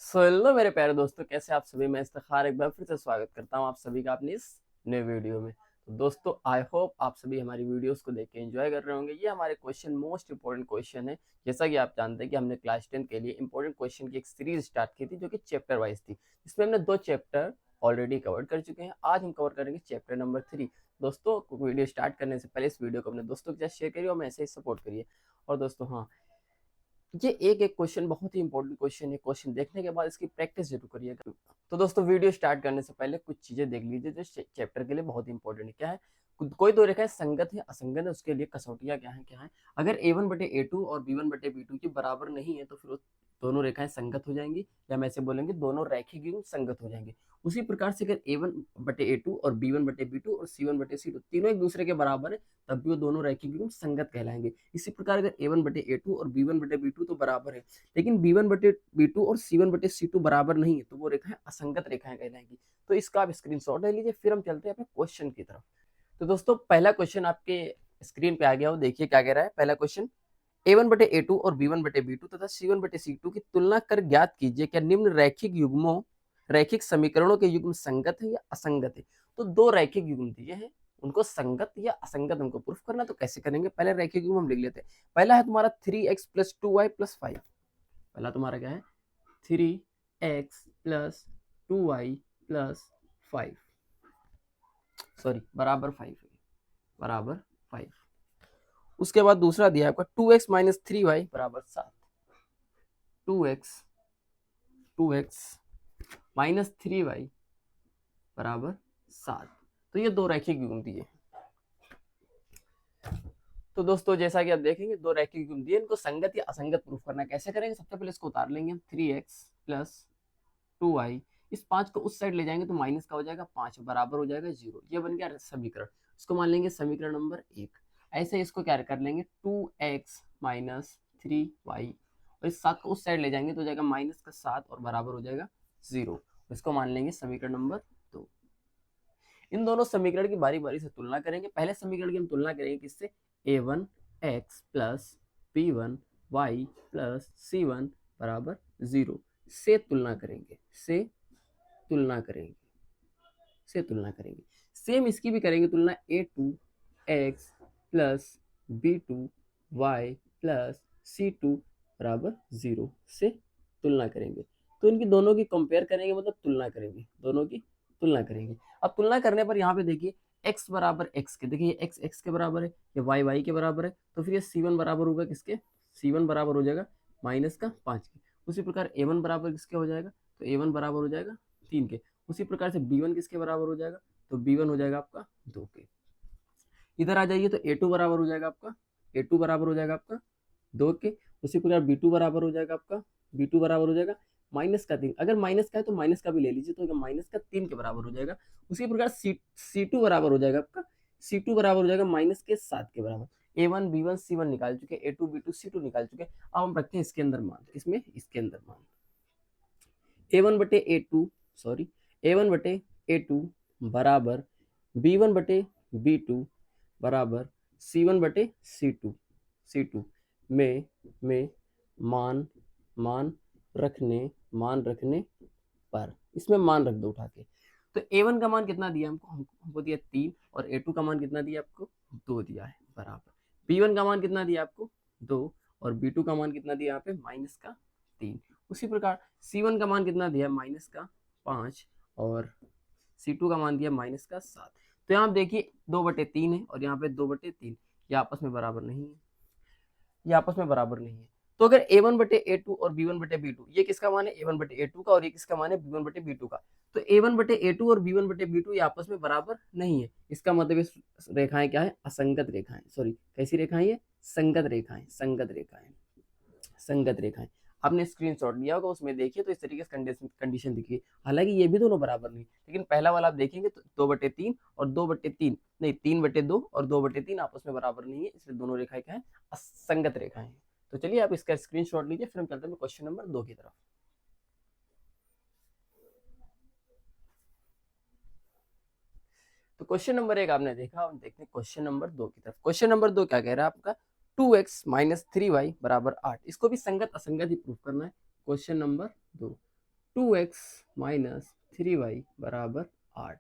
Hello मेरे प्यारे दोस्तों, कैसे आप सभी। मैं इफ्तिखार एक बार फिर से स्वागत करता हूं आप सभी का अपनी इस नए वीडियो में। तो दोस्तों, आई होप आप सभी हमारी वीडियोस को देख के एंजॉय कर रहे होंगे। ये हमारे क्वेश्चन मोस्ट इंपॉर्टेंट क्वेश्चन है। जैसा कि आप जानते हैं कि हमने क्लास 10 के लिए इंपॉर्टेंट क्वेश्चन की एक सीरीज स्टार्ट की थी, जो कि चैप्टर वाइज थी, जिसमें हमने 2 चैप्टर ऑलरेडी कवर कर चुके हैं। आज हम कवर करेंगे चैप्टर नंबर 3। दोस्तों, वीडियो स्टार्ट करने से पहले इस वीडियो को अपने दोस्तों के साथ शेयर करिए और ऐसे ही सपोर्ट करिए। और दोस्तों, हाँ, ये एक एक क्वेश्चन बहुत ही इंपॉर्टेंट क्वेश्चन है। क्वेश्चन देखने के बाद इसकी प्रैक्टिस जरूर करिएगा। तो दोस्तों, वीडियो स्टार्ट करने से पहले कुछ चीजें देख लीजिए जो चैप्टर के लिए बहुत इंपॉर्टेंट है। क्या है? कोई दो रेखाएं संगत है असंगत है, उसके लिए कसौटियां क्या है। अगर a1/a2 और b1/b2 के बराबर नहीं है तो फिर दोनों रेखाएं संगत हो जाएंगी, या हम ऐसे बोलेंगे दोनों रैखिक युग्म संगत हो जाएंगे। उसी प्रकार से अगर a1/a2 और b1/b2 और c1/c2 तीनों एक दूसरे के बराबर है, तब भी वो दोनों रैखिक युग्म संगत कहलाएंगे। इसी प्रकार अगर a1/a2 और b1/b2 तो बराबर है, लेकिन b1/b2 और c1/c2 बराबर नहीं है, तो वो रेखाएं असंगत रेखाएं कहलाएंगी। तो इसका आप स्क्रीनशॉट ले लीजिए। फिर हम चलते हैं अपने क्वेश्चन की तरफ। तो दोस्तों, पहला क्वेश्चन आपके स्क्रीन पे आ गया हो, देखिए क्या कह रहा है। पहला क्वेश्चन, a1/a2 और b1/b2 तथा c1/c2 की तुलना कर ज्ञात कीजिए क्या निम्न रैखिक समीकरणों के युग्म संगत है या असंगत है। तो दो रैखिक युग्म दिए हैं, उनको संगत या असंगत हमको प्रूफ करना। तो कैसे करेंगे? पहले रैखिक युग्म हम लिख लेते हैं। पहला है तुम्हारा 3x + 2y + 5। पहला तुम्हारा क्या है? 3x + 2y + 5, सॉरी, बराबर 5 है, बराबर 5। उसके बाद दूसरा दिया है आपका 2x - 3y बराबर 7। 2x - 3y बराबर 7। तो ये दो रैखिक युग्म दिए। तो दोस्तों, जैसा कि आप देखेंगे, दो रैखिक युग्म दिए, इनको संगत या असंगत प्रूफ करना है। कैसे करेंगे? सबसे पहले इसको उतार लेंगे हम। 3x + 2y, इस 5 को उस साइड ले जाएंगे तो माइनस का हो जाएगा 5, बराबर हो जाएगा 0। ये बन गया समीकरण। इसको मान लेंगे समीकरण नंबर 1। ऐसे इसको क्या कर लेंगे? 2x - 3y, और इस 7 को उस साइड ले जाएंगे तो हो जाएगा -7 और बराबर हो जाएगा 0। इसको मान लेंगे समीकरण नंबर 2। इन दोनों समीकरण की बारी बारी से तुलना करेंगे। पहले समीकरण की हम तुलना करेंगे किससे? a1x + b1y + c1 बराबर 0 से तुलना करेंगे। सेम इसकी भी करेंगे तुलना। a2x + b2y + c2 बराबर 0 से तुलना करेंगे। तो इनकी दोनों की कंपेयर करेंगे, मतलब तुलना करेंगे, दोनों की तुलना करेंगे। अब तुलना करने पर यहाँ पे देखिए x बराबर x के, देखिए x x के बराबर है, ये y y के बराबर है, तो फिर ये c1 बराबर होगा किसके? c1 बराबर हो जाएगा -5 के। उसी प्रकार a1 बराबर किसके हो जाएगा? तो a1 बराबर हो जाएगा 3 के। उसी प्रकार से b1 किसके बराबर हो जाएगा? तो b1 हो जाएगा आपका 2 के। इधर आ जाइए तो a2 बराबर हो जाएगा आपका, a2 बराबर हो जाएगा आपका 2 के। उसी प्रकार b2 बराबर हो जाएगा आपका, b2 बराबर हो जाएगा -3। अगर माइनस का है तो माइनस का भी ले लीजिए, तो -3 के बराबर हो जाएगा। उसी प्रकार c2 बराबर हो जाएगा आपका, c2 बराबर हो जाएगा -7 के बराबर। a1 b1 c1 निकाल चुके, a2 b2 c2 निकाल चुके। अब हम रखते हैं इसके अंदर मान, इसमें इसके अंदर मान a1/a2, सॉरी, a1/a2 बराबर b1/b2 बराबर c1/c2 में मान मान रखने पर, इसमें मान रख दो उठा के। तो a1 का मान कितना दिया हमको दिया 3, और a2 का मान कितना दिया आपको? 2 दिया है, बराबर। b1 का मान कितना दिया आपको? 2, और b2 का मान कितना दिया यहाँ पे? -3। उसी प्रकार c1 का मान कितना दिया? -5, और c2 का मान दिया -7। तो यहाँ देखिए 2/3 है, और यहाँ पे 2/3, ये आपस में बराबर नहीं है, ये आपस में बराबर नहीं है। तो अगर a1/a2 और b1/b2, ये किसका मान है? a1/a2 का, और ये किसका मान है? b1/b2 का। तो a1/a2 और b1/b2 ये आपस में बराबर नहीं है। इसका मतलब इस रेखाएं क्या है? असंगत रेखाएं। सॉरी, कैसी रेखाएं? ये संगत रेखाएं, संगत रेखाएं। आपने स्क्रीनशॉट लिया होगा, उसमें देखिए तो इस तरीके से कंडीशन दिखी। हालांकि ये भी दोनों बराबर नहीं, लेकिन पहला वाला आप देखेंगे तो 2/3 और 2/3 नहीं, 3/2 और 2/3 आपस में बराबर नहीं है, इसलिए दोनों रेखाएं क्या है? असंगत रेखाएं हैं। तो चलिए आप इसका स्क्रीनशॉट लीजिए, फिर हम चलते हैं क्वेश्चन नंबर 2 की तरफ। तो क्वेश्चन नंबर 1 आपने देखा, हम देखते हैं क्वेश्चन नंबर 2 की तरफ। क्वेश्चन नंबर 2 क्या कह रहा है आपका? 2x - 3y बराबर 8। इसको भी संगत असंगत ही प्रूफ करना है। Question number 2, 2x minus 3y बराबर 8।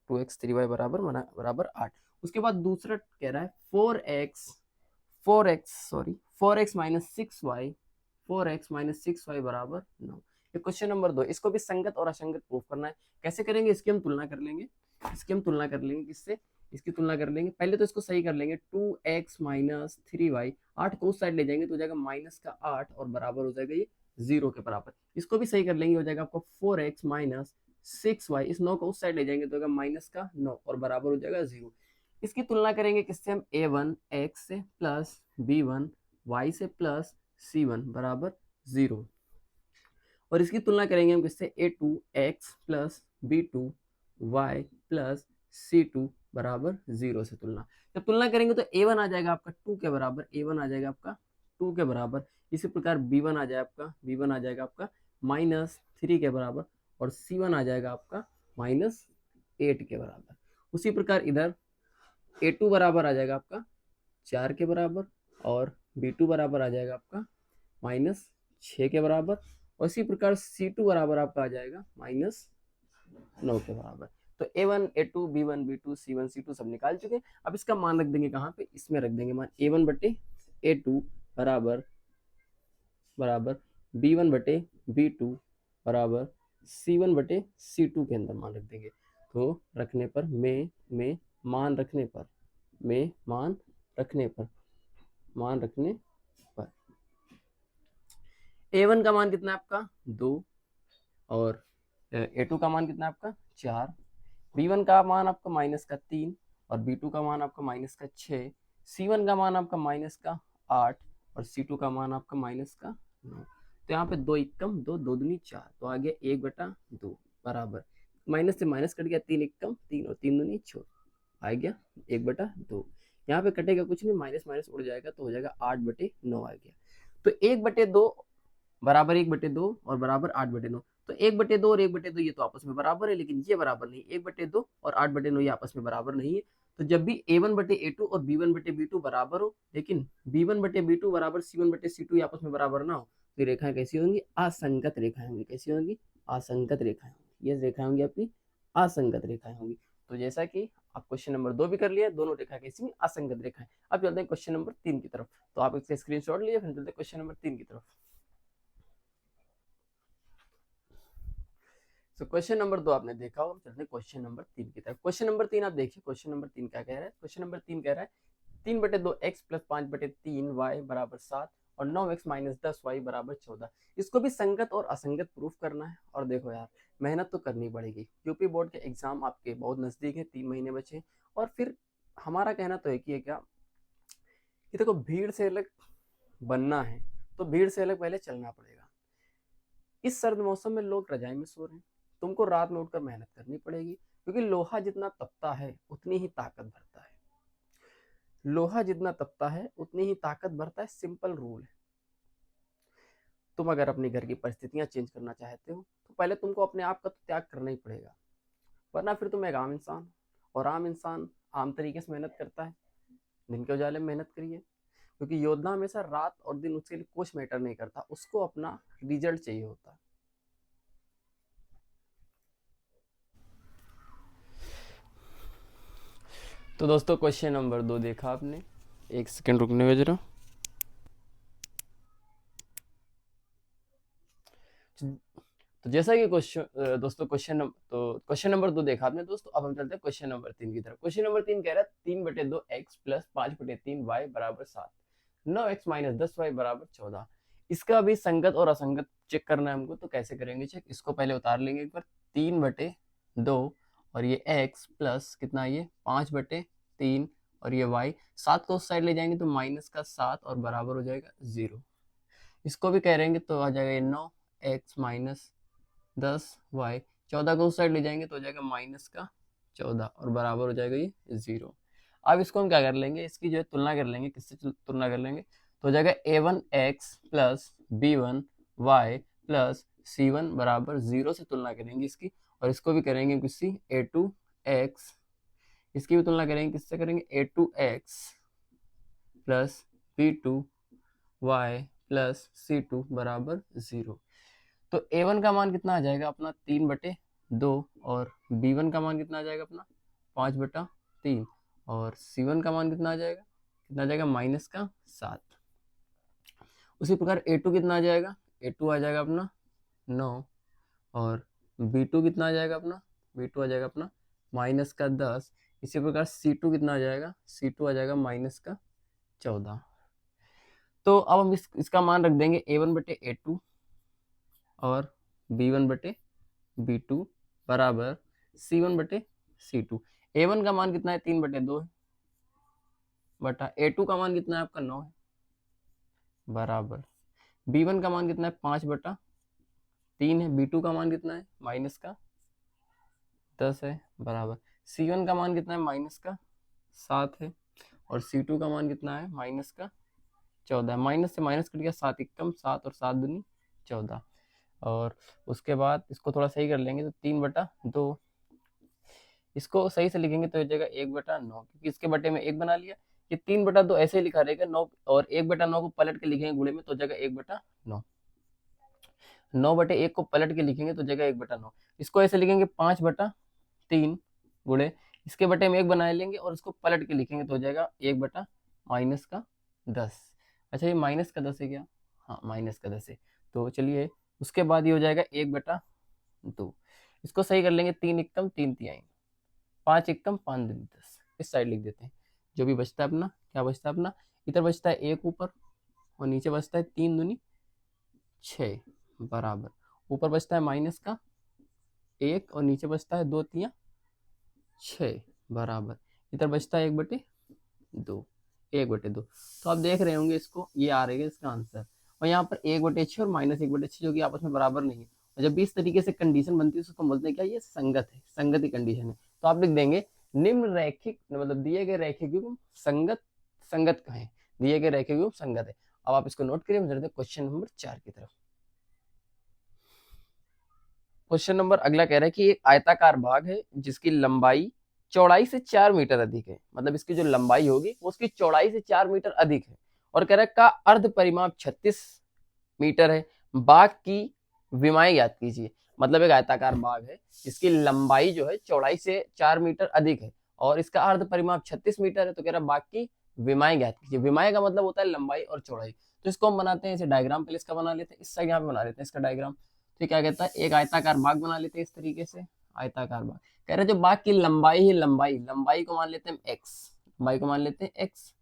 2x 3y बराबर 8। उसके बाद दूसरा कह रहा है 4x माइनस 6y 4x-6y बराबर 9। ये क्वेश्चन नंबर 2। इसको भी संगत और असंगत प्रूफ करना है। कैसे करेंगे? इसकी हम तुलना कर लेंगे। किससे? इसकी तुलना कर लेंगे। पहले तो इसको सही कर लेंगे। 2x माइनस 3y, 8 को उस साइड ले जाएंगे तो हो जाएगा माइनस का 8 और बराबर हो जाएगा ये 0 के बराबर। इसको भी सही कर लेंगे, हो जाएगा आपको 4x माइनस 6y, इस 9 को उस साइड ले जाएंगे तो होगा माइनस का 9 और बराबर हो जाएगा 0। इसकी तुलना करेंगे किससे? हम a1 x से प्लस b1 y से प्लस c1 बराबर 0। और इसकी तुलना करेंगे हम किससे? a2 x plus b2 y plus c2 बराबर 0 से तुलना। जब तुलना करेंगे तो a1 आ जाएगा आपका 2 के बराबर, a1 आ जाएगा आपका 2 के बराबर। इसी प्रकार b1 आ जाएगा आपका माइनस 3 के बराबर और c1 आ जाएगा आपका माइनस 8 के बराबर। उसी प्रकार इधर a2 बराबर आ जाएगा आपका 4 के बराबर और b2 बराबर आ जाएगा आपका माइनस 6 के बराबर और इसी प्रकार c2 बराबर आपका आ जाएगा माइनस 9 के बराबर। तो a1 a2 b1 b2 c1 c2 सब निकाल चुके हैं। अब इसका मान रख देंगे कहाँ पे? इसमें रख देंगे मान a1 बटे a2 बराबर b1 बटे b2 बराबर c1 बटे c2 के अंदर मान रख देंगे। तो रखने पर में मान रखने पर a1 का मान कितना है आपका? 2 और a2 का मान कितना है आपका? 4। b1 का मान आपका माइनस का 3 और b2 का मान आपका माइनस का 6। c1 का मान आपका माइनस का 8 और c2 का मान आपका माइनस का 9। तो यहाँ पे 2 एकम 2 2 दूनी 4, तो आ गया 1/2 बराबर माइनस से माइनस कट गया, 3 एकम 3 और 3 दूनी 6 आ गया 1/2। यहाँ पे कटेगा कुछ नहीं, माइनस माइनस उड़ जाएगा तो हो जाएगा 8/9 आ गया। तो 1/2 बराबर 1/2 और बराबर 8/9। तो 1/2 और 1/2 ये तो आपस में बराबर है, लेकिन ये बराबर नहीं। 1/2 और 8/9 ये आपस में बराबर नहीं है। तो जब भी a1/a2 और b1/b2 बराबर हो, लेकिन b1/b2 बराबर c1/c2 आपस में बराबर ना हो, तो रेखाएं कैसी होंगी? असंगत रेखाएं होंगी। कैसी होंगी? असंगत रेखाएं होंगी। ये रेखाएं होंगी आपकी असंगत रेखाएं होंगी। तो जैसा कि आप क्वेश्चन नंबर 2 भी कर लिया, दोनों रेखा कैसी? असंगत रेखाएं। अब चलते हैं क्वेश्चन नंबर 3 की तरफ। तो आप इसका स्क्रीनशॉट लिए, फिर चलते हैं क्वेश्चन नंबर 3 की तरफ। तो क्वेश्चन नंबर 2 आपने देखा होगा, चलते हैं क्वेश्चन नंबर 3 की तरफ। क्वेश्चन नंबर 3 आप देखिए, क्वेश्चन नंबर 3 क्या कह रहा है? क्वेश्चन नंबर 3 कह रहा है 3/2 x प्लस 5/3 y बराबर 7 और 9x माइनस 10 y बराबर 14। इसको भी संगत और असंगत प्रूफ करना है। और देखो यार, मेहनत तो करनी पड़ेगी। यूपी बोर्ड के एग्जाम आपके बहुत नजदीक है, 3 महीने बचे। और फिर हमारा कहना तो एक ही है क्या कि देखो, भीड़ से अलग बनना है तो भीड़ से अलग पहले चलना पड़ेगा। इस सर्द मौसम में लोग रजाई में सो रहे हैं, तुमको रात में उठकर मेहनत करनी पड़ेगी, क्योंकि लोहा जितना तपता है उतनी ही ताकत भरता है। लोहा जितना तपता है उतनी ही ताकत भरता है, सिंपल रूल है। तुम अगर अपने घर की परिस्थितियां चेंज करना चाहते हो तो पहले तुमको अपने आप का तो त्याग करना ही पड़ेगा, वरना फिर तुम एक आम इंसान। और आम इंसान आम तरीके से मेहनत करता है। दिन के उजाले में मेहनत करिए, क्योंकि योद्धा हमेशा रात और दिन उसके लिए कुछ मैटर नहीं करता, उसको अपना रिजल्ट चाहिए होता है। तो दोस्तों क्वेश्चन नंबर 2 देखा आपने, एक सेकंड रुकने में जरा। तो जैसा कि क्वेश्चन नंबर 2 देखा आपने दोस्तों। अब हम चलते हैं क्वेश्चन नंबर 3 की तरफ। क्वेश्चन नंबर 3 कह रहा है 3/2 x प्लस 5/3 y बराबर 7, 9x माइनस 10 y बराबर 14। इसका भी संगत और असंगत चेक करना है हमको। तो कैसे करेंगे चेक? इसको पहले उतार लेंगे एक बार। 3/2 और ये x प्लस कितना, ये 5/3 और ये y, 7 को उस साइड ले जाएंगे तो माइनस का 7 और बराबर हो जाएगा 0। इसको भी कह रहेंगे तो आ जाएगा ये 9x माइनस 10y, 14 को उस साइड ले जाएंगे तो हो जाएगा माइनस का 14 और बराबर हो जाएगा ये 0। अब इसको हम क्या कर लेंगे? इसकी जो है तुलना कर लेंगे। किससे तुलना कर लेंगे? तो हो जाएगा a1x plus b1y plus c1 बराबर 0 से तुलना करेंगे इसकी। और इसको भी करेंगे किसकी? a2x, इसकी भी तुलना करेंगे। किससे करेंगे? a2x plus b2y plus c2 बराबर 0। तो A1 का मान कितना आ जाएगा अपना 3/2 और B1 का मान कितना आ जाएगा अपना 5/3 और C1 का मान कितना आ जाएगा -7। उसी प्रकार A2 कितना आ जाएगा, A2 आ जाएगा अपना 9 और B2 कितना आ जाएगा अपना, B2 आ जाएगा अपना -10। इसी प्रकार C2 कितना आ जाएगा, C2 आ जाएगा -14। तो अब हम इसका मान रख देंगे A1/A2 और B1/B2 बराबर C1/C2। A1 का मान कितना है 3/2 है बटा A2 का मान कितना है आपका 9 है बराबर B1 का मान कितना है 5/3 है, B2 का मान कितना है -10 है बराबर C1 का मान कितना है -7 है और C2 का मान कितना है -14 है। माइनस से माइनस कट गया, 7 एकम 7 और 7 दूनी 14 और उसके बाद इसको थोड़ा सही कर लेंगे तो 3/2 इसको सही से लिखेंगे तो हो जाएगा 1/9 क्योंकि इसके बटे में 1 बना लिया। ये 3/2 ऐसे ही लिखा रहेगा 9 और 1/9 को पलट के लिखेंगे गुणे में तो हो जाएगा 1/9। 9/1 को पलट के लिखेंगे तो हो जाएगा 1/9। इसको ऐसे लिखेंगे 5/3 गुणे इसके बटे में 1 बना लेंगे और इसको पलट के लिखेंगे तो हो जाएगा 1/-10। अच्छा ये -10 है क्या, हाँ -10 है। तो चलिए उसके बाद ये हो जाएगा 1/2। इसको सही कर लेंगे 3 एकम 3 तिहाई 5 एकम 5 दूनी 10 इस साइड लिख देते हैं। जो भी बचता है अपना क्या बचता है अपना, इधर बचता है 1 ऊपर और नीचे बचता है 3 दूनी 6 बराबर ऊपर बचता है -1 और नीचे बचता है 2 तिया 6 बराबर इधर बचता है 1/2 1/2। तो आप देख रहे होंगे इसको, ये आ रहा है इसका आंसर और यहाँ पर 1/6 और -1/6 जो कि आपस में बराबर नहीं है। और जब भी इस तरीके से कंडीशन बनती है उसको बोलते हैं क्या, ये संगत है, संगति कंडीशन है। तो आप लिख देंगे निम्न रैखिक मतलब दिए गए रैखिक युग्म संगत कहें, दिए गए रैखिक युग्म संगत है। अब आप इसको नोट करिए, हम चलते हैं क्वेश्चन नंबर 4 की तरफ। क्वेश्चन नंबर अगला कह रहा है कि एक आयताकार भाग है जिसकी लंबाई चौड़ाई से 4 मीटर अधिक है, मतलब इसकी जो लंबाई होगी वो उसकी चौड़ाई से 4 मीटर अधिक है और कह रहा है का अर्ध परिमाप 36 मीटर है। बाग की विमाएं ज्ञात कीजिए। मतलब एक आयताकार बाग है जिसकी लंबाई जो है चौड़ाई से 4 मीटर अधिक है और इसका अर्ध परिमाप 36 मीटर है। तो कह रहा है बाग की विमाएं ज्ञात कीजिए। विमाएं का मतलब होता है लंबाई और चौड़ाई। तो इसको हम बनाते हैं, इसे डायग्राम पहले इसका बना लेते हैं, इस साइड यहाँ पे बना लेते हैं इसका डायग्राम। तो क्या कहता है, एक आयताकार बाग बना लेते हैं इस तरीके से, आयताकार बाग। कह रहे जो बाग की लंबाई है, लंबाई को मान लेते हैं एक्स, लंबाई को मान लेते हैं एक्स।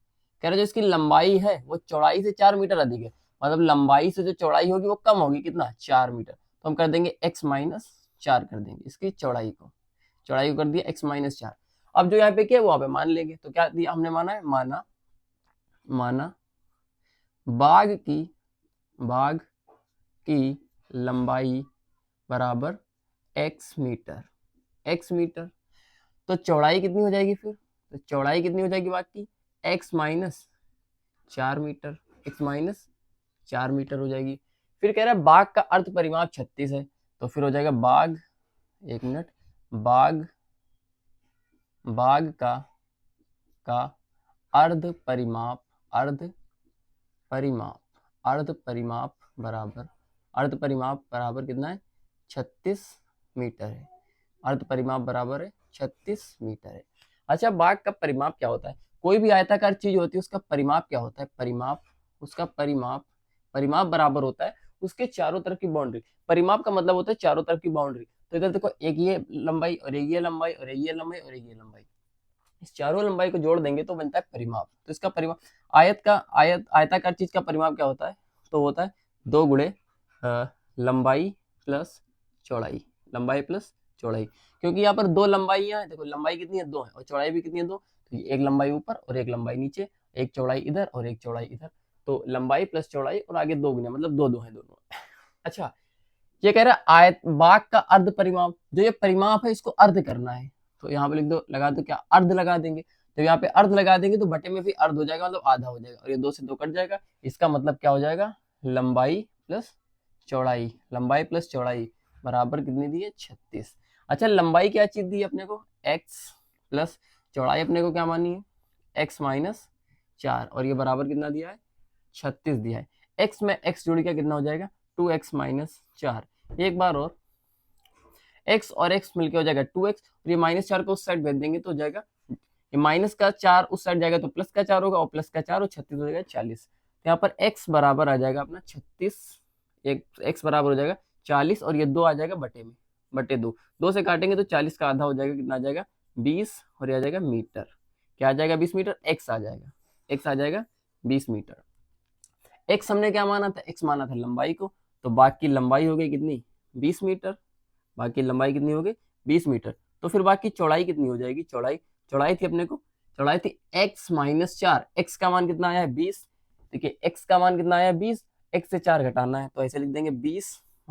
कह रहे जो इसकी लंबाई है वो चौड़ाई से 4 मीटर अधिक है, मतलब लंबाई से जो चौड़ाई होगी वो कम होगी, कितना 4 मीटर। तो हम कर देंगे x-4 कर देंगे इसकी चौड़ाई को कर दिया x-4। अब जो यहाँ पे क्या है वहां पे मान लेंगे। तो क्या दिया हमने, माना है, माना बाग की लंबाई बराबर x मीटर। तो चौड़ाई कितनी हो जाएगी फिर, तो चौड़ाई कितनी हो जाएगी बाग की x-4 मीटर, x-4 मीटर हो जाएगी। फिर कह रहा है बाग का अर्ध परिमाप 36 है, तो फिर हो जाएगा बाग, एक मिनट, बाग का अर्ध परिमाप बराबर कितना है 36 मीटर है। अर्ध परिमाप बराबर है 36 मीटर है। अच्छा बाग का परिमाप क्या होता है, कोई भी आयताकार चीज होती है उसका परिमाप क्या होता है, परिमाप बराबर होता है उसके चारों तरफ की बाउंड्री। परिमाप का मतलब होता है चारों तरफ की बाउंड्री। तो इधर देखो एक ये लंबाई और एक ये लंबाई और एक ये लंबाई और एक ये लंबाई, इस चारों लंबाई को जोड़ देंगे तो बनता है परिमाप। तो इसका परिमाप आयताकार चीज का परिमाप क्या होता है, तो होता है 2 गुणे लंबाई प्लस चौड़ाई, क्योंकि यहाँ पर 2 लंबाइयां हैं। देखो लंबाई कितनी है 2 है और चौड़ाई भी कितनी है 2। तो एक लंबाई ऊपर और एक लंबाई नीचे, एक चौड़ाई इधर और एक चौड़ाई इधर। तो लंबाई प्लस चौड़ाई और आगे 2 गुने, मतलब 2 है दोनों। अच्छा ये कह रहा है बाग का अर्ध परिमाप, जो ये परिमाप है इसको अर्ध करना है। तो यहाँ पे लिख दो, लगा दो क्या, अर्ध लगा देंगे। जब यहाँ पे अर्ध लगा देंगे तो बटे में भी अर्ध हो जाएगा, मतलब आधा हो जाएगा और ये 2 से 2 कट जाएगा। इसका मतलब क्या हो जाएगा, लंबाई प्लस चौड़ाई बराबर कितनी दी है 36। अच्छा लंबाई क्या चीज दी है अपने को x प्लस चौड़ाई अपने को क्या मानी है x-4 और ये बराबर कितना दिया है 36 दिया है। x में x जोड़ के कितना हो जाएगा 2x-4। एक बार और, x और x मिलके हो जाएगा 2x, और ये -4 को उस साइड भेज देंगे तो हो जाएगा, ये -4 उस साइड जाएगा तो +4 होगा, और +4 और 36 हो जाएगा 40। तो यहाँ पर x बराबर आ जाएगा अपना 36, एक x बराबर हो जाएगा 40, और ये 2 आ जाएगा बटे में, बटे 2, 2 से काटेंगे तो 40 का आधा हो जाएगा, कितना आ जाएगा 20, और ये आ जाएगा मीटर। क्या आ जाएगा 20 मीटर, x आ जाएगा, x आ जाएगा 20 मीटर। x हमने क्या माना था, x माना था लंबाई को, तो बाकी लंबाई हो गई कितनी 20 मीटर, बाकी लंबाई कितनी हो गई 20 मीटर। तो फिर बाकी चौड़ाई कितनी हो जाएगी, चौड़ाई, चौड़ाई थी अपने को, चौड़ाई थी x - 4, x का मान कितना आया है 20, देखिए x का मान कितना आया है 20, x से 4 घटाना है तो ऐसे लिख देंगे 20 -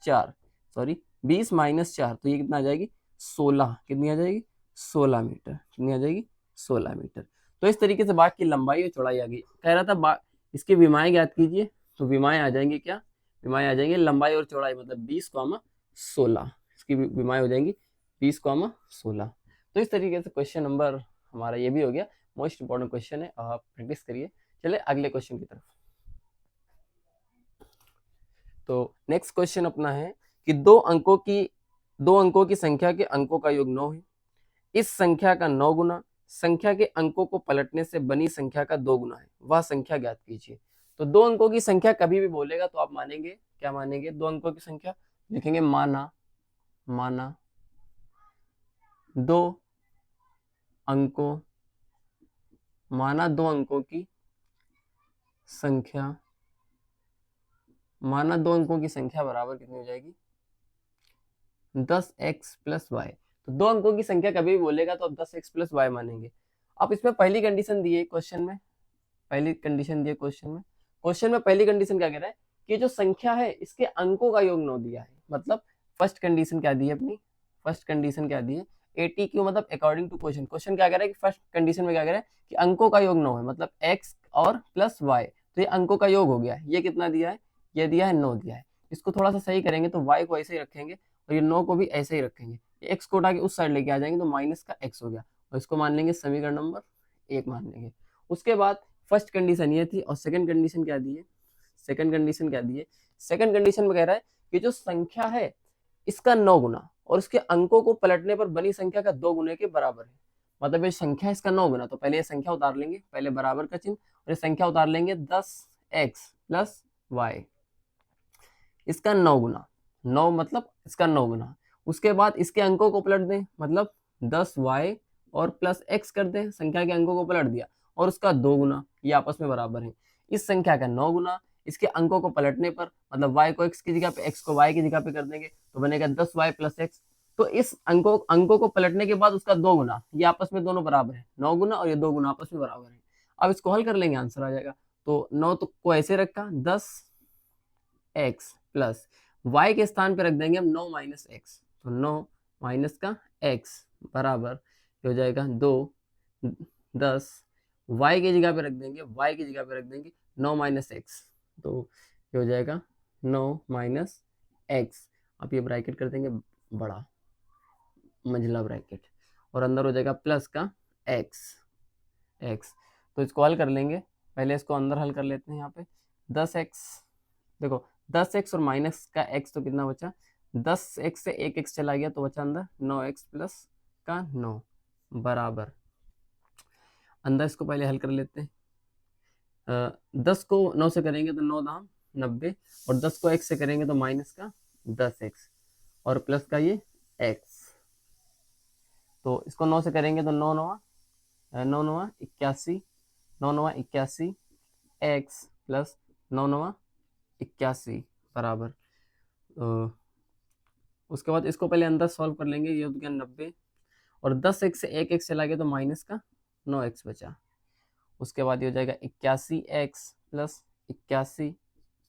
4, सॉरी 20 - 4, तो ये कितना आ जाएगी 16, कितनी आ जाएगी 16 मीटर, कितनी आ जाएगी 16 मीटर। तो इस तरीके से बाग की लंबाई और चौड़ाई आ गई। कह रहा था इसकी विमाएं ज्ञात कीजिए, तो विमाएं आ जाएंगी क्या, विमाएं आ जाएंगी लंबाई और चौड़ाई मतलब 20, 16, इसकी विमाएं हो जाएंगी 20, 16। तो इस तरीके से क्वेश्चन नंबर हमारा ये भी हो गया, मोस्ट इंपॉर्टेंट क्वेश्चन है, आप प्रैक्टिस करिए। चले अगले क्वेश्चन की तरफ। तो नेक्स्ट क्वेश्चन अपना है कि दो अंकों की संख्या के अंकों का योग 9 है, इस संख्या का 9 गुना संख्या के अंकों को पलटने से बनी संख्या का 2 गुना है, वह संख्या ज्ञात कीजिए। तो दो अंकों की संख्या कभी भी बोलेगा तो आप मानेंगे, क्या मानेंगे, दो अंकों की संख्या लिखेंगे माना, माना दो अंकों, माना दो अंकों की संख्या, माना दो अंकों की संख्या बराबर कितनी हो जाएगी 10x + y। तो दो अंकों की संख्या कभी भी बोलेगा तो आप 10x + y मानेंगे। अब इसमें पहली कंडीशन दी है क्वेश्चन में, पहली कंडीशन दी है क्वेश्चन में, क्वेश्चन में पहली कंडीशन क्या कह रहा है कि जो संख्या है इसके अंकों का योग 9 दिया है, मतलब फर्स्ट कंडीशन क्या दी है अपनी, फर्स्ट कंडीशन क्या दी है ATQ, मतलब अकॉर्डिंग टू क्वेश्चन, क्वेश्चन क्या कह रहा है कि फर्स्ट कंडीशन में क्या कह रहा है कि अंकों का योग 9 है, मतलब x और +y, तो ये अंकों का योग हो गया है। ये कितना दिया है, ये दिया है 9 दिया है। इसको थोड़ा सा सही करेंगे तो y को ऐसे ही रखेंगे और ये 9 को भी ऐसे ही रखेंगे, ये x को उठा के उस साइड लेके आ जाएंगे तो माइनस का x हो गया, और इसको मान लेंगे समीकरण नंबर 1 मान लेंगे। उसके बाद फर्स्ट कंडीशन ये थी, और सेकंड कंडीशन क्या दी है, सेकंड कंडीशन क्या दी है, सेकंड कंडीशन में कह रहा है कि जो संख्या है इसका 9 गुना और इसके अंकों को पलटने पर बनी संख्या का 2 गुने के बराबर है। मतलब ये संख्या इसका 9 गुना, तो पहले ये संख्या उतार लेंगे, पहले बराबर का चिन्ह, और ये संख्या उतार लेंगे 10x + y, इसका 9 गुना, 9 मतलब इसका 9 गुना, उसके बाद इसके अंकों को पलट दें, मतलब 10y और +x कर दें, संख्या के अंकों को पलट दिया, और उसका 2 गुना, ये आपस में बराबर है। इस संख्या का 9 गुना, इसके अंकों को पलटने पर, मतलब y को x की जगह पे, x को y की जगह पे कर देंगे तो बनेगा 10y + x। तो इस अंकों को पलटने के बाद उसका 2 गुना, ये आपस में दोनों बराबर है, 9 गुना और ये 2 गुना आपस में बराबर है। अब इसको हल कर लेंगे, आंसर आ जाएगा। तो 9 तो को ऐसे रखा, 10x + y के स्थान पे रख देंगे हम 9 - x, तो 9 - का x बराबर हो जाएगा 2, 10, y की जगह पे रख देंगे, y की जगह पे रख देंगे 9 - x, तो ये हो जाएगा 9 - x। अब ये ब्रैकेट कर देंगे बड़ा मंझला ब्रैकेट, और अंदर हो जाएगा प्लस का x। तो इसको हल कर लेंगे, पहले इसको अंदर हल कर लेते हैं। यहाँ पे 10x, देखो 10x और माइनस का x तो कितना बचा, 10x से 1x चला गया तो बचा अंदर 9x + का 9 बराबर, अंदर इसको पहले हल कर लेते हैं। 10 को 9 से करेंगे तो 9 दाम 90, और 10 को x से करेंगे तो माइनस का 10x और प्लस का ये x। तो इसको 9 से करेंगे तो 9 9 81, 9 9 81 x + 9 9 81 बराबर। उसके बाद इसको पहले अंदर सॉल्व कर लेंगे, ये हो गया 90, और 10x से 1x चला गया तो माइनस का 9x बचा। उसके बाद ये हो जाएगा 81x + 81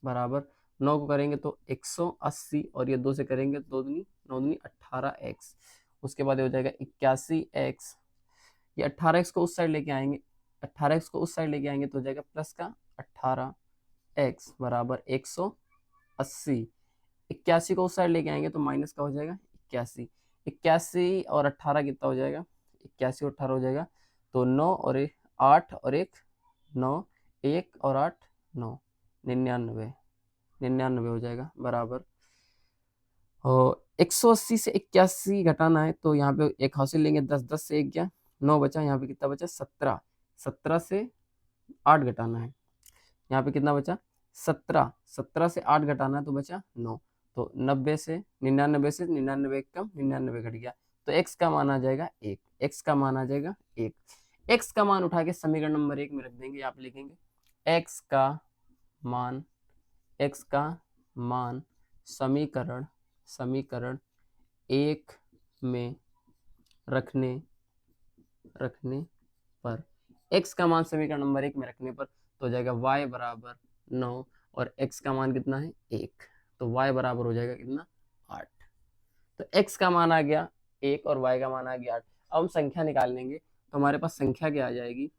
बराबर, 9 को करेंगे तो 180, और ये 2 से करेंगे 2 दूनी 9 दूनी 18x। उसके बाद ये हो जाएगा 81x, ये 18x को उस साइड लेके आएंगे, 18x को उस साइड लेके आएंगे तो हो जाएगा प्लस का 18x बराबर 180। 81 को उस साइड लेके आएंगे तो माइनस का हो जाएगा 81, 81 और 18 कितना हो जाएगा, 81 और 18 हो जाएगा, तो 9 और 8 और 1 9, 1 और 8 9, 99 हो जाएगा बराबर और 180 से 81 घटाना है तो यहाँ पे एक हासिल लेंगे, 10, 10 से 1 गया, 9 बचा। यहाँ पे कितना बचा? 17, 17 से 8 घटाना है। यहाँ पे कितना बचा? 17, 17 से 8 घटाना है तो बचा 9। तो 90 से 99 से 99 कम, 99 घट गया। तो x का मान आ जाएगा 1, x का मान आ जाएगा 1। x का मान उठा के समीकरण नंबर 1 में रख देंगे। यहाँ पे लिखेंगे x का मान, x का मान समीकरण समीकरण 1 में रखने पर, x का मान समीकरण नंबर 1 में रखने पर तो हो जाएगा y बराबर 9 और x का मान कितना है? 1। तो y बराबर हो जाएगा कितना? 8। तो x का मान आ गया 1 और y का मान आ गया 8। अब हम संख्या निकाल लेंगे तो हमारे पास संख्या क्या आ जाएगी?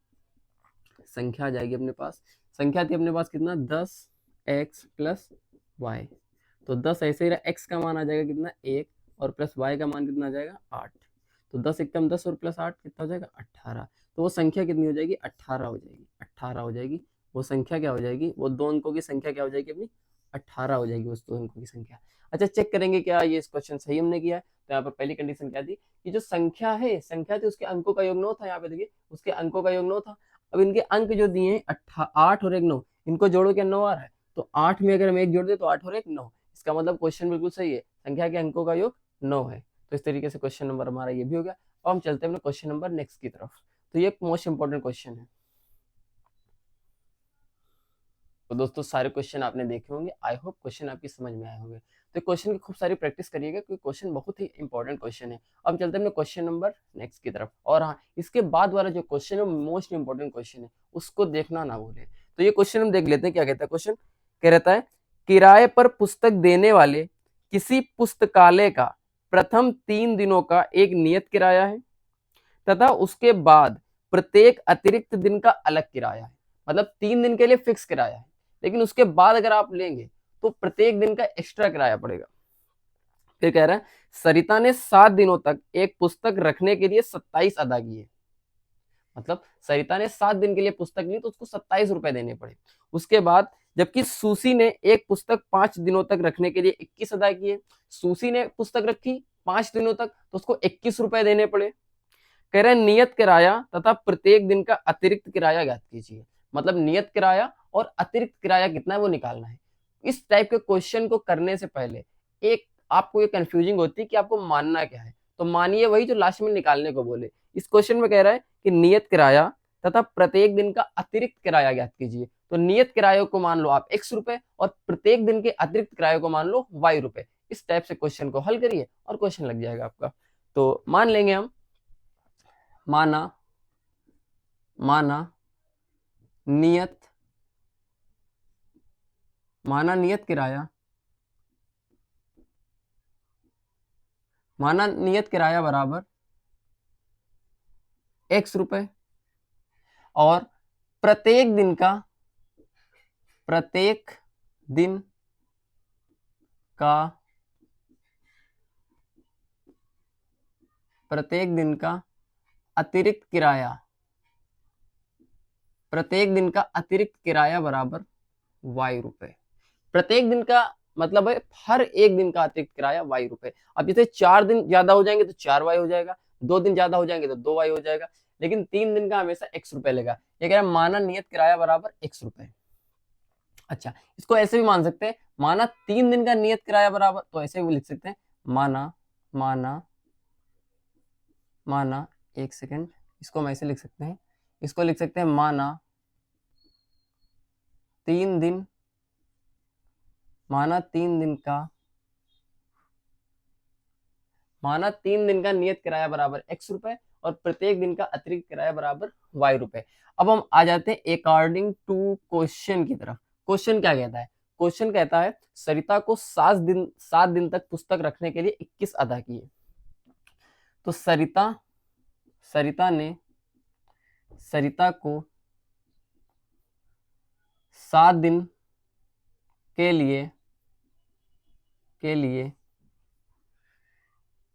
संख्या आ जाएगी अपने पास, संख्या थी अपने पास कितना? 10x plus y। तो 10 ऐसे ही रहा, x का मान आ जाएगा कितना? 1 और प्लस y का मान कितना आ जाएगा? 8। तो 10 एकम 10 और प्लस 8 कितना हो जाएगा? 18। तो वो संख्या कितनी हो जाएगी? 18 हो जाएगी। 18 हो जाएगी वो संख्या। क्या हो जाएगी? वो दो अंकों की संख्या क्या हो जाएगी अपनी? 18 हो जाएगी उस दो अंकों की संख्या। अच्छा, चेक करेंगे क्या ये इस क्वेश्चन सही हमने किया है। तो यहाँ पर पहली कंडीशन क्या थी कि जो संख्या है, संख्या थी उसके अंकों का योग 9 था। यहाँ पे देखिए उसके अंकों का योग 9 था। अब इनके अंक जो दिए हैं 8 और 1 9, इनको जोड़ो क्या 9 आ रहा है। तो 8 में अगर हम 1 जोड़ दे तो 8 और 1 9। इसका मतलब क्वेश्चन बिल्कुल सही है, संख्या के अंकों का योग 9 है। तो इस तरीके से क्वेश्चन नंबर हमारा ये भी हो गया। अब हम चलते हैं अपने क्वेश्चन नंबर नेक्स्ट की तरफ। तो ये मोस्ट इंपॉर्टेंट क्वेश्चन है। तो दोस्तों सारे क्वेश्चन आपने देखे होंगे, आई होप क्वेश्चन आपकी समझ में आए होंगे। तो क्वेश्चन की खूब सारी प्रैक्टिस करिएगा क्योंकि क्वेश्चन बहुत ही इंपॉर्टेंट क्वेश्चन है। अब चलते हैं अपने क्वेश्चन नंबर नेक्स्ट की तरफ। और हाँ, इसके बाद वाला जो क्वेश्चन है मोस्ट इंपॉर्टेंट क्वेश्चन है, उसको देखना ना भूलें। तो ये क्वेश्चन हम देख लेते हैं क्या कहता है। क्वेश्चन क्या रहता है? किराए पर पुस्तक देने वाले किसी पुस्तकालय का प्रथम 3 दिनों का एक नियत किराया है तथा उसके बाद प्रत्येक अतिरिक्त दिन का अलग किराया है। मतलब 3 दिन के लिए फिक्स किराया है, लेकिन उसके बाद अगर आप लेंगे तो प्रत्येक दिन का एक्स्ट्रा किराया पड़ेगा। फिर कह रहा है सरिता ने 7 दिनों तक एक पुस्तक रखने के लिए 27 अदा किए। मतलब सरिता ने 7 दिन के लिए पुस्तक ली तो उसको 27 रुपए देने पड़े। उसके बाद जबकि सुसी ने एक पुस्तक 5 दिनों तक रखने के लिए 21 अदा किए। सुसी ने पुस्तक रखी 5 दिनों तक तो उसको 21 रुपए देने पड़े। कह रहे हैं नियत किराया तथा प्रत्येक दिन का अतिरिक्त किराया ज्ञात कीजिए। मतलब नियत किराया और अतिरिक्त किराया कितना है वो निकालना है। इस टाइप के क्वेश्चन को करने से पहले एक आपको ये कंफ्यूजिंग होती है कि आपको मानना क्या है। तो मानिए वही जो लास्ट में निकालने को बोले। इस क्वेश्चन में कह रहा है कि नियत किराया तथा प्रत्येक दिन का अतिरिक्त किराया ज्ञात कीजिए। तो नियत किराये को मान लो आप x रुपए और प्रत्येक दिन के अतिरिक्त किराये को मान लो y रुपए। इस टाइप से क्वेश्चन को हल करिए और क्वेश्चन लग जाएगा आपका। तो मान लेंगे हम, माना माना नियत माना नियत किराया माना नियत किराया बराबर x रुपए और प्रत्येक दिन का प्रत्येक दिन का प्रत्येक दिन का अतिरिक्त किराया प्रत्येक दिन का अतिरिक्त किराया बराबर y रुपए। प्रत्येक दिन का मतलब है हर एक दिन का अतिरिक्त किराया y रुपए। अब जैसे 4 दिन ज्यादा हो जाएंगे तो 4y हो जाएगा, 2 दिन ज्यादा हो जाएंगे तो 2y हो जाएगा, लेकिन 3 दिन का हमेशा x रुपए लेगा। ये कह रहा है माना नियत किराया बराबर x रुपए। अच्छा, इसको ऐसे भी मान सकते हैं, माना 3 दिन का नियत किराया बराबर, तो ऐसे भी लिख सकते हैं माना माना माना एक सेकेंड, इसको हम ऐसे लिख सकते हैं, इसको लिख सकते हैं माना 3 दिन माना 3 दिन का माना 3 दिन का नियत किराया बराबर x रुपए और प्रत्येक दिन का अतिरिक्त किराया बराबर y रुपए। अब हम आ जाते हैं अकॉर्डिंग टू क्वेश्चन की तरफ। क्वेश्चन क्या कहता है? क्वेश्चन कहता है सरिता को 7 दिन तक पुस्तक रखने के लिए 21 अदा किए। तो सरिता को 7 दिन के लिए के लिए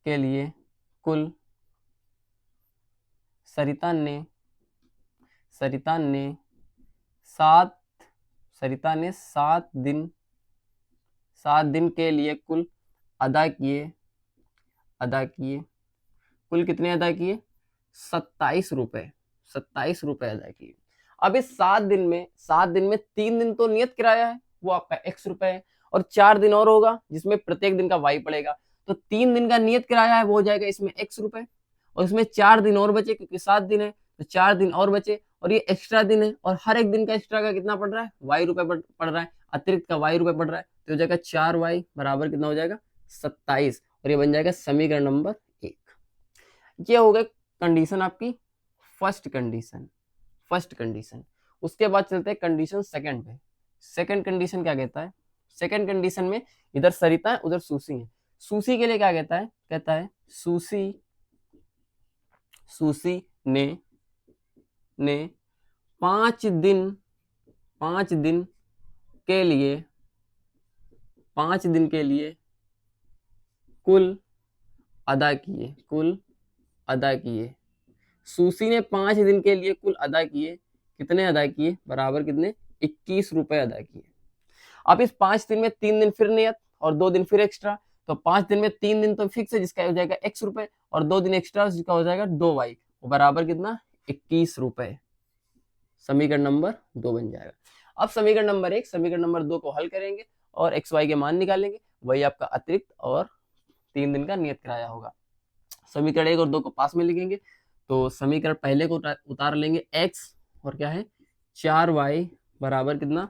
के लिए कुल सरिता ने 7 दिन के लिए कुल अदा किए, अदा किए, कुल कितने अदा किए? 27 रुपए, 27 रुपए अदा किए। अब इस 7 दिन में, 7 दिन में 3 दिन तो नियत किराया है, वो आपका x रुपए है, और 4 दिन और होगा जिसमें प्रत्येक दिन का y पड़ेगा। तो 3 दिन का नियत किराया है वो हो जाएगा इसमें x रुपए, और इसमें 4 दिन और बचे क्योंकि 7 दिन है, तो 4 दिन और बचे, और ये एक्स्ट्रा दिन है, और हर एक दिन का एक्स्ट्रा का कितना पड़ रहा है? y रुपए पड़ रहा है, अतिरिक्त का y रुपए पड़ रहा है, तो हो जाएगा 4y बराबर कितना हो जाएगा? 27, और ये बन जाएगा समीकरण नंबर 1। ये हो गए कंडीशन आपकी फर्स्ट कंडीशन, फर्स्ट कंडीशन। उसके बाद चलते हैं कंडीशन सेकंड पे। सेकंड कंडीशन क्या कहता है? सेकंड कंडीशन में इधर सरिता है, उधर सूसी है। सूसी के लिए क्या कहता है? कहता है सूसी, सूसी ने 5 दिन, 5 दिन के लिए, 5 दिन के लिए कुल अदा किए, कुल अदा किए। सूसी ने 5 दिन के लिए कुल अदा किए, कितने अदा किए? बराबर कितने? 21 रुपए अदा किए। अब इस 5 दिन में 3 दिन फिर नियत और 2 दिन फिर एक्स्ट्रा, तो 5 दिन में 3 दिन तो फिक्स है जिसका हो जाएगा x रुपए, और 2 दिन एक्स्ट्रा जिसका हो जाएगा 2y, बराबर कितना? 21 रुपए। समीकरण नंबर 2 बन जाएगा। अब समीकरण नंबर 1, समीकरण नंबर 2 को हल करेंगे और एक्स वाई के मान निकालेंगे, वही आपका अतिरिक्त और 3 दिन का नियत किराया होगा। समीकरण 1 और 2 को पास में लिखेंगे, तो समीकरण पहले को उतार लेंगे x, और क्या है? 4y बराबर कितना?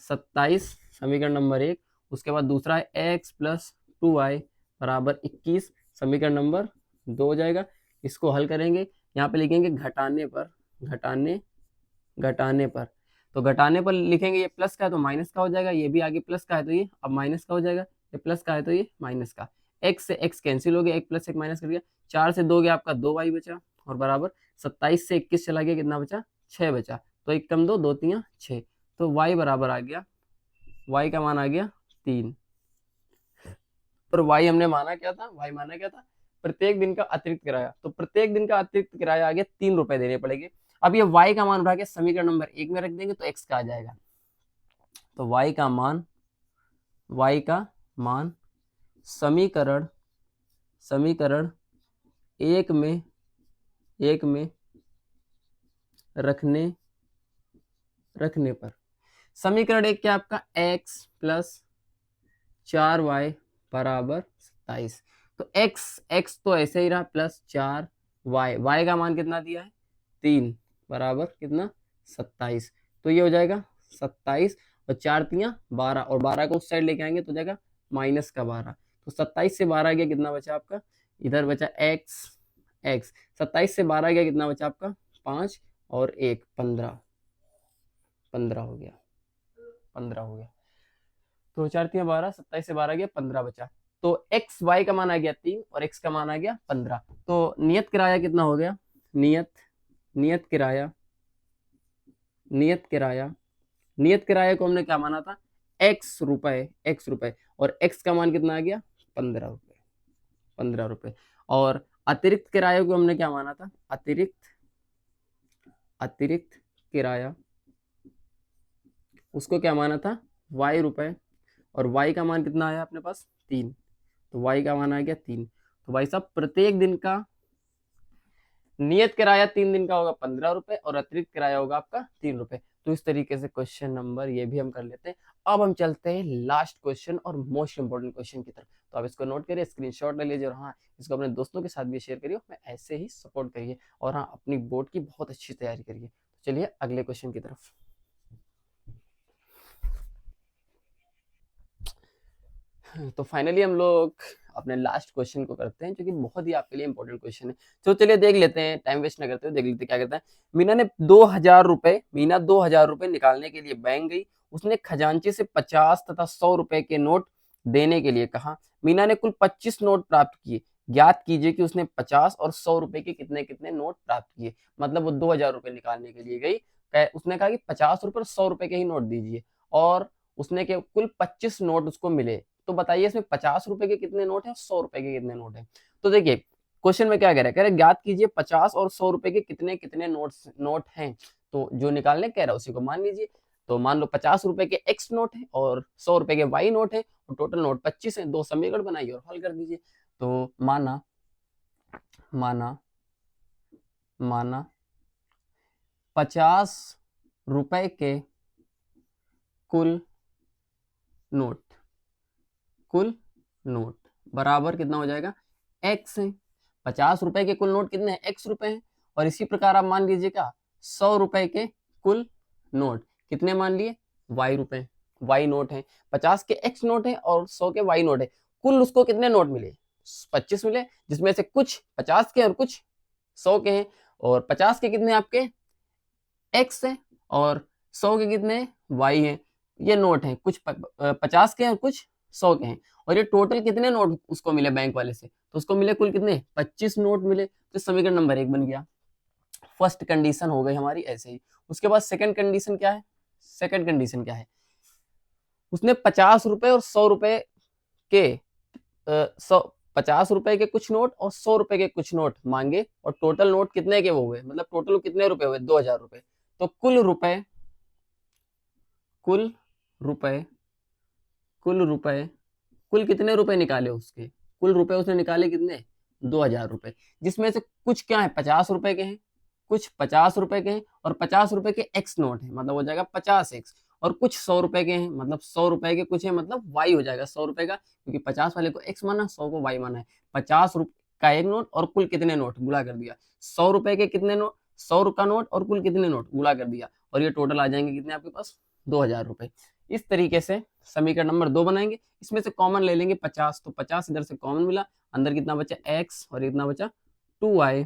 27, समीकरण नंबर 1। उसके बाद दूसरा है x प्लस 2y बराबर 21, समीकरण नंबर 2 हो जाएगा। इसको हल करेंगे, यहाँ पे लिखेंगे घटाने पर, घटाने पर, तो घटाने पर लिखेंगे ये प्लस का है तो माइनस का हो जाएगा, ये भी आगे प्लस का है तो ये अब माइनस का हो जाएगा, ये प्लस का है तो ये माइनस का। x से x कैंसिल हो गया, 1 प्लस 1 माइनस कर दिया, 4 से 2 गया आपका 2y बचा, और बराबर 27 से 21 चला गया, कितना बचा? 6 बचा, तो 1 कम 2, 2 3 6, तो y बराबर आ गया, y का मान आ गया 3। और y हमने माना क्या था? y माना क्या था? प्रत्येक दिन का अतिरिक्त किराया, तो प्रत्येक दिन का अतिरिक्त किराया आ गया 3 रुपए देने पड़ेंगे। अब ये y का मान उठा के समीकरण नंबर 1 में रख देंगे तो x का आ जाएगा, तो y का मान, y का मान समीकरण, समीकरण 1 में, 1 में रखने, रखने पर, समीकरण 1 क्या आपका? x प्लस 4y बराबर 27, तो x तो ऐसे ही रहा प्लस 4y, का मान कितना दिया है? 3 बराबर कितना? 27, तो ये हो जाएगा 27 और 4 3 12, और 12 को उस साइड लेके आएंगे तो हो जाएगा माइनस का 12, तो 27 से 12 गया, कितना बचा आपका? इधर बचा x, 27 से 12 गया, कितना बचा आपका? 5 और 1 15, 15 हो गया, 15 हो गया, तो 4 3 12, 27 से 12 गया 15 बचा, तो x y का मान आ गया 3 और x का मान आ गया 15। तो नियत किराया कितना हो गया? नियत किराया, नियत किराया, नियत किराया को हमने क्या माना था? x रुपए, x रुपए, और x का मान कितना आ गया? 15 रुपए, 15 रुपए। और अतिरिक्त किराया को हमने क्या माना था? अतिरिक्त, अतिरिक्त किराया, उसको क्या माना था? y रुपए, और y का मान कितना आया अपने पास? 3, तो y का मान आ गया 3। तो भाई साहब प्रत्येक दिन का नियत किराया 3 दिन का होगा 15 रुपए, और अतिरिक्त किराया होगा आपका 3 रुपए। तो इस तरीके से क्वेश्चन नंबर ये भी हम कर लेते हैं। अब हम चलते हैं लास्ट क्वेश्चन और मोस्ट इंपोर्टेंट क्वेश्चन की तरफ। तो आप इसको नोट करिए, स्क्रीनशॉट ले लीजिए, और हाँ इसको अपने दोस्तों के साथ भी शेयर करिए, मैं ऐसे ही सपोर्ट करिए, और हाँ अपनी बोर्ड की बहुत अच्छी तैयारी करिए। तो चलिए अगले क्वेश्चन की तरफ। तो फाइनली हम लोग अपने लास्ट क्वेश्चन को करते हैं, जो कि बहुत ही आपके लिए इंपॉर्टेंट क्वेश्चन है। तो चलिए देख लेते हैं, टाइम वेस्ट ना करते हुए देख लेते हैं क्या कहता है। मीना ने 2000 रुपए, मीना 2000 रुपए निकालने के लिए बैंक गई। उसने खजांची से 50 तथा 100 रुपए के नोट देने के लिए कहा। मीना ने कुल 25 नोट प्राप्त किए। ज्ञात कीजिए कि उसने 50 और 100 रुपए के कितने कितने नोट प्राप्त किए। मतलब वो 2000 रुपए निकालने के लिए गई, उसने कहा कि 50 रुपए और 100 रुपए के ही नोट दीजिए, और उसने के कुल 25 नोट उसको मिले। तो बताइए इसमें 50 रुपए के कितने नोट हैं, 100 रुपए के कितने नोट हैं। तो देखिए क्वेश्चन में क्या कह रहा है, कह रहा है ज्ञात कीजिए 50 और 100 रुपए के कितने कितने नोट हैं। तो जो निकालने कह रहा है उसी को मान लीजिए। तो मान लो 50 रुपए के एक्स नोट है और 100 रुपए के वाई नोट है और टोटल नोट 25 है। दो समीकरण बनाइए और हल कर दीजिए। तो माना माना माना 50 रुपए के कुल नोट बराबर कितना हो जाएगा, एक्स है। 50 रुपए के कुल नोट कितने हैं, एक्स रुपए हैं। और इसी प्रकार आप मान लीजिएगा 100 रुपए के कुल नोट कितने मान लिए, वाई रुपए, वाई नोट है। 50 के एक्स नोट है और 100 के वाई नोट है। कुल उसको कितने नोट मिले, 25 मिले, जिसमें से कुछ 50 के और कुछ 100 के हैं। और 50 के कितने आपके एक्स है और 100 के कितने वाई हैं। ये नोट हैं, कुछ 50 के हैं और कुछ 100 के हैं। और ये टोटल कितने नोट उसको मिले बैंक वाले से, तो उसको मिले कुल कितने, 25 नोट मिले। तो समीकरण नंबर 1 बन गया। फर्स्ट कंडीशन हो गई हमारी ऐसे ही। उसके बाद सेकंड कंडीशन क्या है, सेकंड कंडीशन क्या है, उसने 50 रुपए और 100 रुपए के 50 रुपए के कुछ नोट और 100 रुपए के कुछ नोट मांगे और टोटल नोट कितने के वो हुए, मतलब टोटल कितने रुपए हुए, 2000 रुपए। तो कुल रुपए कुल कितने रुपए निकाले उसके, कुल रुपए उसने निकाले कितने, 2000 रुपए। जिसमें से कुछ क्या है, 50 रुपए के हैं, कुछ 50 रुपए के हैं और 50 रुपए के एक्स नोट है, मतलब हो जाएगा 50 एक्स। और कुछ 100 रुपए के हैं, मतलब 100 रुपए के कुछ है, मतलब वाई हो जाएगा 100 रुपए का, क्योंकि 50 वाले को एक्स माना, 100 को वाई माना है। 50 रुपए का एक नोट और कुल कितने नोट गुणा कर दिया, 100 रुपए के कितने नोट, 100 का नोट और कुल कितने नोट गुणा कर दिया, और ये टोटल आ जाएंगे कितने आपके पास, 2000 रुपए। इस तरीके से समीकरण नंबर 2 बनाएंगे। इसमें से कॉमन ले लेंगे 50, तो 50 इधर से कॉमन मिला, अंदर कितना बचा x और इतना बचा 2y।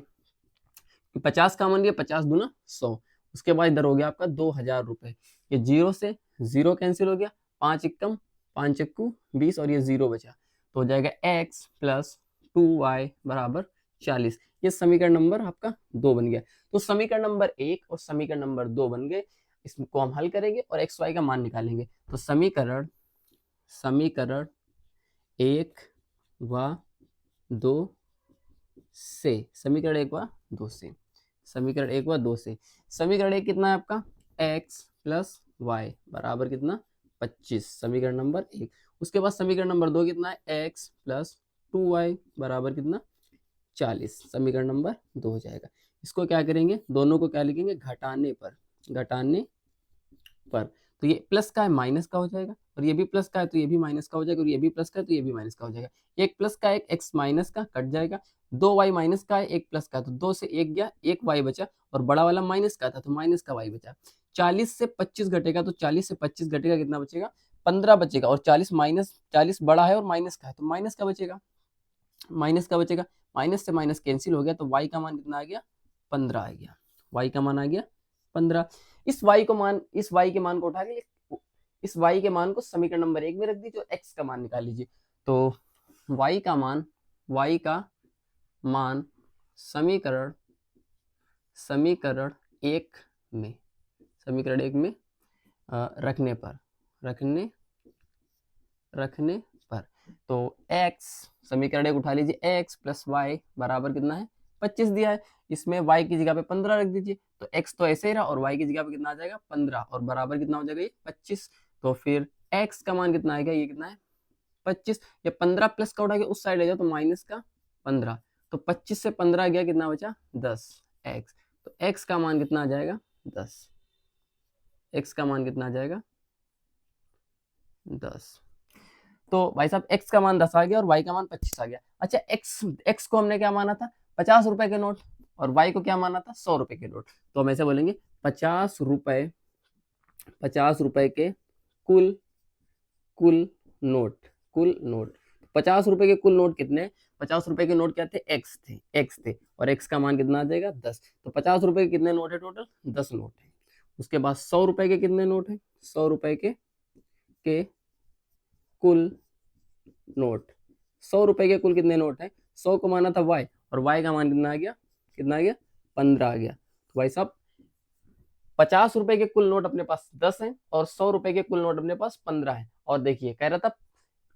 50 कॉमन लिया, 50 दूना 100। उसके बाद इधर हो गया आपका 2000 रुपए। ये जीरो से जीरो कैंसिल हो गया, 5 एकम 5 एक्कू 20 और ये जीरो बचा, तो हो जाएगा x प्लस 2y बराबर 40। ये समीकरण नंबर आपका 2 बन गया। तो समीकरण नंबर 1 और समीकरण नंबर 2 बन गए। इसको हम हल करेंगे और एक्स वाई का मान निकालेंगे। तो समीकरण 1 व 2 से, समीकरण 1 व 2 से, समीकरण 1 व 2 से, समीकरण 1 कितना है आपका, x प्लस वाई बराबर कितना 25, समीकरण नंबर 1। उसके बाद समीकरण नंबर 2 कितना है, x प्लस 2y बराबर कितना 40, समीकरण नंबर 2 हो जाएगा। इसको क्या करेंगे, दोनों को क्या लिखेंगे, घटाने पर। तो ये प्लस का है माइनस का हो जाएगा, और ये भी प्लस का है तो ये भी माइनस का हो जाएगा, और ये भी प्लस का है तो ये भी माइनस का हो जाएगा। एक प्लस का एक एक्स माइनस का कट जाएगा, 2y माइनस का है एक प्लस का, तो 2 से 1 गया, 1 y बचा, और बड़ा वाला माइनस का था तो माइनस का y बचा। 40 से 25 घटेगा तो 40 से 25 घटेगा, कितना बचेगा, 15 बचेगा। और 40 माइनस 40 बड़ा है और माइनस का है तो माइनस का बचेगा, माइनस से माइनस कैंसिल हो गया, तो y का मान कितना आ गया, 15 आ गया, y का मान आ गया 15। इस y के मान को उठा के इस y के मान को समीकरण नंबर 1 में रख दीजिए और x का मान निकाल लीजिए। तो y का मान समीकरण 1 में रखने पर तो x, समीकरण 1 उठा लीजिए, x प्लस वाई बराबर कितना है, 25 दिया है। इसमें y की जगह पे 15 रख दीजिए, तो x तो ऐसे ही रहा और y की जगह पे कितना आ जाएगा, 15, और बराबर कितना हो जाएगा, ये 25। तो फिर x का मान कितना आएगा, ये कितना है 25। या 15 प्लस का उठा के उस साइड ले जाओ तो माइनस का 15, तो 25 से 15 गया, कितना बचा 10 x। तो x का मान कितना आ जाएगा 10, x का मान कितना आ जाएगा 10। तो भाई साहब x का मान 10 आ गया और y का मान 25 आ गया। अच्छा, x को हमने क्या माना था, 50 रुपए के नोट, और y को क्या माना था, 100 रुपए के नोट। तो हम ऐसे बोलेंगे 50 रुपए के कुल नोट 50 रुपए के कुल नोट कितने, 50 रुपए के नोट क्या थे, x थे, और x का मान कितना आ जाएगा 10। तो 50 रुपए के कितने नोट है, टोटल 10 नोट है। उसके बाद 100 रुपए के कितने नोट है, 100 रुपए के कुल नोट, 100 रुपए के कुल कितने नोट है, 100 को माना था y, और y का मान कितना आ गया 15 आ गया। तो भाई साहब 50 रुपए के कुल नोट अपने पास 10 हैं और 100 रुपए के कुल नोट अपने पास 15 है। और देखिए कह रहा था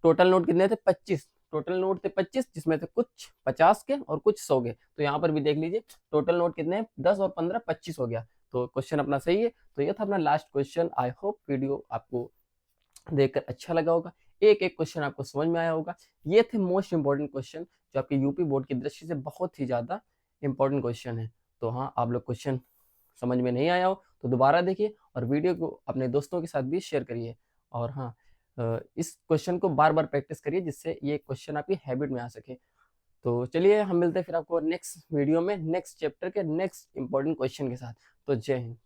टोटल नोट कितने थे, 25, टोटल नोट थे 25, जिसमें से कुछ 50 के और कुछ 100 के। तो यहाँ पर भी देख लीजिए टोटल नोट कितने हैं, 10 और 15 25 हो गया। तो क्वेश्चन अपना सही है। तो ये था अपना last question. I hope video आपको देखकर अच्छा लगा होगा, एक एक क्वेश्चन आपको समझ में आया होगा। ये थे मोस्ट इंपॉर्टेंट क्वेश्चन जो आपके यूपी बोर्ड की दृष्टि से बहुत ही ज़्यादा इंपॉर्टेंट क्वेश्चन है। तो हाँ, आप लोग क्वेश्चन समझ में नहीं आया हो तो दोबारा देखिए और वीडियो को अपने दोस्तों के साथ भी शेयर करिए। और हाँ, इस क्वेश्चन को बार बार प्रैक्टिस करिए जिससे ये क्वेश्चन आपकी हैबिट में आ सके। तो चलिए हम मिलते हैं फिर आपको नेक्स्ट वीडियो में नेक्स्ट चैप्टर के नेक्स्ट इंपॉर्टेंट क्वेश्चन के साथ। तो जय हिंद।